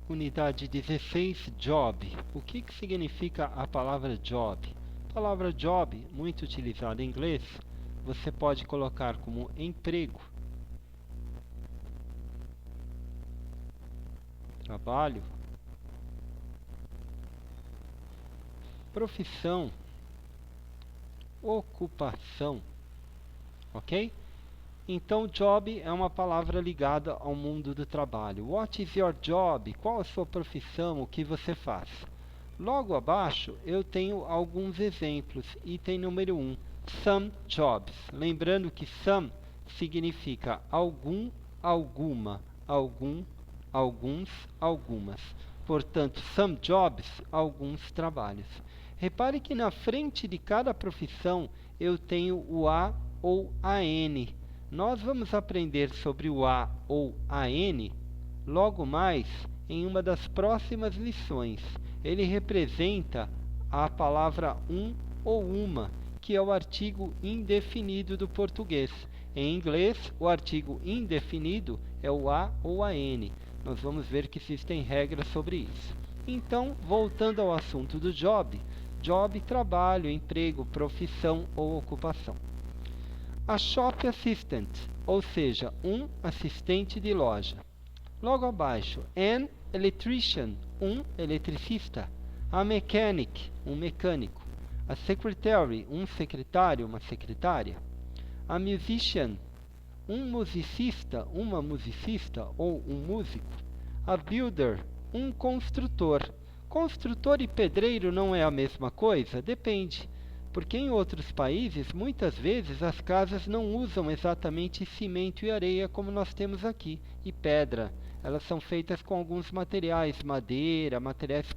Unidade 16, job. O que significa a palavra job? A palavra job, muito utilizada em inglês, você pode colocar como emprego, trabalho, profissão, ocupação, ok? Então, job é uma palavra ligada ao mundo do trabalho. What is your job? Qual a sua profissão? O que você faz? Logo abaixo, eu tenho alguns exemplos. Item número 1, some jobs. Lembrando que some significa algum, alguma, algum, alguns, algumas. Portanto, some jobs, alguns trabalhos. Repare que na frente de cada profissão eu tenho o a ou a n. Nós vamos aprender sobre o a ou a n logo mais em uma das próximas lições. Ele representa a palavra um ou uma, que é o artigo indefinido do português. Em inglês, o artigo indefinido é o a ou a n. Nós vamos ver que existem regras sobre isso. Então, voltando ao assunto do job, job, trabalho, emprego, profissão ou ocupação. A shop assistant, ou seja, um assistente de loja. Logo abaixo, an electrician, um eletricista. A mechanic, um mecânico. A secretary, um secretário, uma secretária. A musician, um musicista, uma musicista ou um músico. A builder, um construtor. Construtor e pedreiro não é a mesma coisa? Depende. Porque em outros países, muitas vezes, as casas não usam exatamente cimento e areia como nós temos aqui, e pedra. Elas são feitas com alguns materiais, madeira, materiais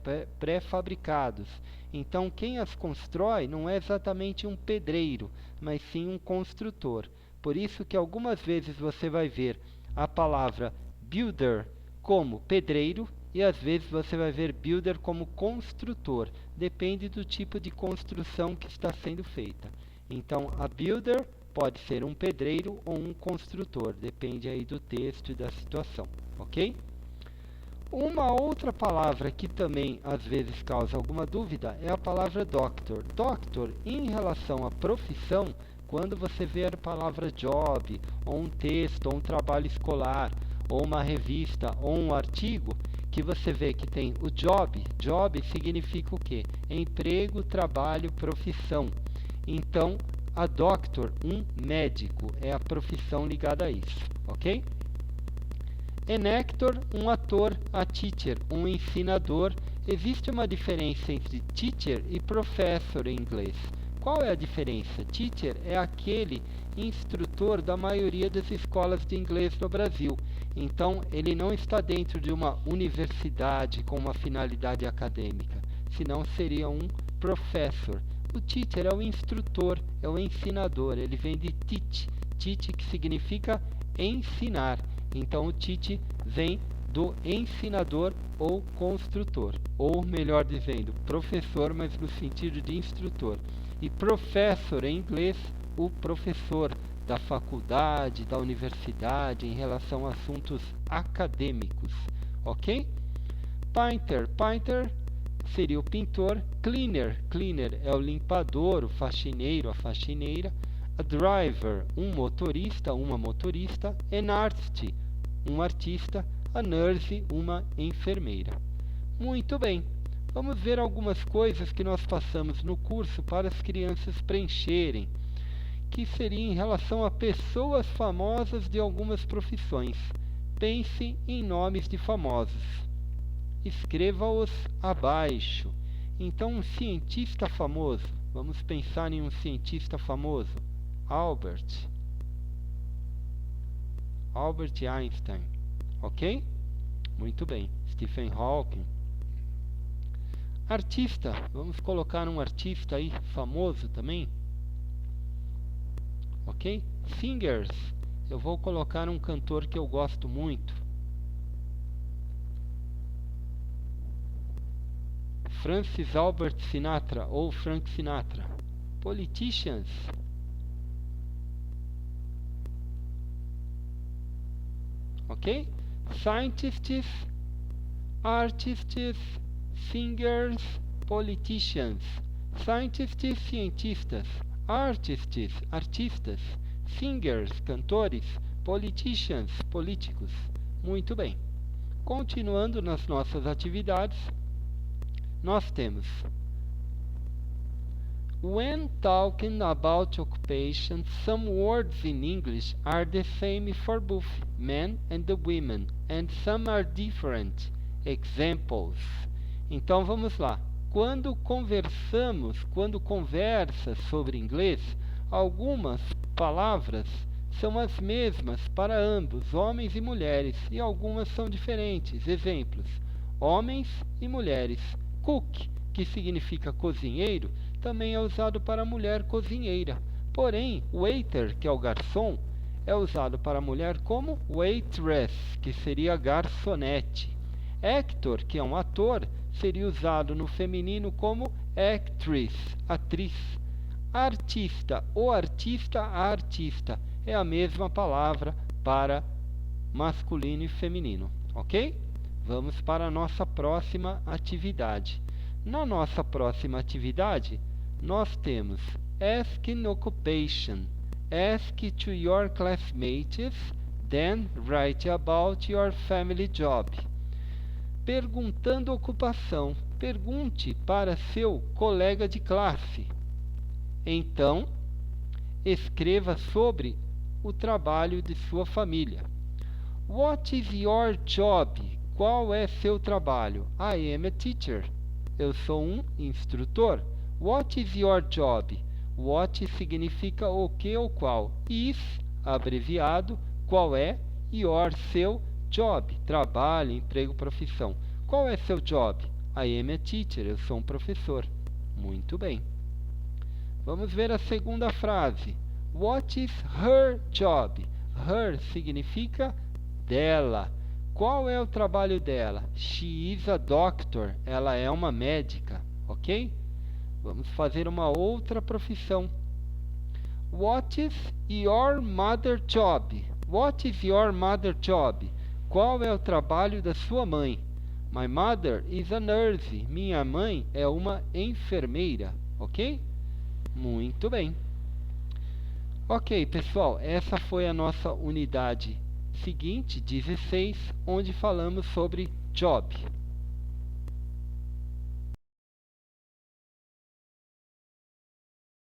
pré-fabricados. Então, quem as constrói não é exatamente um pedreiro, mas sim um construtor. Por isso que algumas vezes você vai ver a palavra builder como pedreiro, e às vezes você vai ver builder como construtor. Depende do tipo de construção que está sendo feita. Então, a builder pode ser um pedreiro ou um construtor. Depende aí do texto e da situação. Ok? Uma outra palavra que também às vezes causa alguma dúvida é a palavra doctor. Doctor, em relação à profissão, quando você vê a palavra job, ou um texto, ou um trabalho escolar, ou uma revista, ou um artigo, que você vê que tem o job. Job significa o quê? Emprego, trabalho, profissão. Então, a doctor, um médico, é a profissão ligada a isso, ok? An actor, um ator. A teacher, um ensinador. Existe uma diferença entre teacher e professor em inglês. Qual é a diferença? Teacher é aquele instrutor da maioria das escolas de inglês no Brasil. Então, ele não está dentro de uma universidade com uma finalidade acadêmica, senão seria um professor. O teacher é o instrutor, é o ensinador, ele vem de teach. Teach, que significa ensinar. Então, o teach vem do ensinador ou construtor, ou melhor dizendo, professor, mas no sentido de instrutor. E professor em inglês, o professor da faculdade, da universidade, em relação a assuntos acadêmicos, ok? Painter, painter seria o pintor. Cleaner, cleaner é o limpador, o faxineiro, a faxineira. A driver, um motorista, uma motorista. An artist, um artista. A nurse, uma enfermeira. Muito bem, vamos ver algumas coisas que nós passamos no curso para as crianças preencherem, que seria em relação a pessoas famosas de algumas profissões. Pense em nomes de famosos. Escreva-os abaixo. Então, um cientista famoso. Vamos pensar em um cientista famoso. Albert Einstein. Ok? Muito bem. Stephen Hawking. Artista. Vamos colocar um artista aí famoso também. Ok? Singers. Eu vou colocar um cantor que eu gosto muito. Francis Albert Sinatra ou Frank Sinatra. Politicians. Ok? Scientists. artists, singers, politicians. Scientists, cientistas. Artists, artistas. Singers, cantores. Politicians, políticos. Muito bem. Continuando nas nossas atividades, nós temos: when talking about occupation, some words in English are the same for both men and the women, and some are different. Examples. Então vamos lá. Quando conversas sobre inglês, algumas palavras são as mesmas para ambos, homens e mulheres, e algumas são diferentes. Exemplos: homens e mulheres. Cook, que significa cozinheiro, também é usado para mulher cozinheira. Porém, waiter, que é o garçom, é usado para mulher como waitress, que seria garçonete. Actor, que é um ator, seria usado no feminino como actress, atriz. Artista ou artista, a artista, é a mesma palavra para masculino e feminino, ok? Vamos para a nossa próxima atividade. Na nossa próxima atividade, nós temos Ask in Occupation. Ask to your classmates, then write about your family job. Perguntando ocupação. Pergunte para seu colega de classe. Então, escreva sobre o trabalho de sua família. What is your job? Qual é seu trabalho? I am a teacher. Eu sou um instrutor. What is your job? What significa o que ou qual. Is, abreviado, qual é, your, seu, job, trabalho, emprego, profissão. Qual é seu job? I am a teacher. Eu sou um professor. Muito bem. Vamos ver a segunda frase. What is her job? Her significa dela. Qual é o trabalho dela? She is a doctor. Ela é uma médica, ok? Vamos fazer uma outra profissão. What is your mother job? What is your mother job? Qual é o trabalho da sua mãe? My mother is a nurse. Minha mãe é uma enfermeira, ok? Muito bem. Ok, pessoal, essa foi a nossa unidade seguinte, 16, onde falamos sobre job.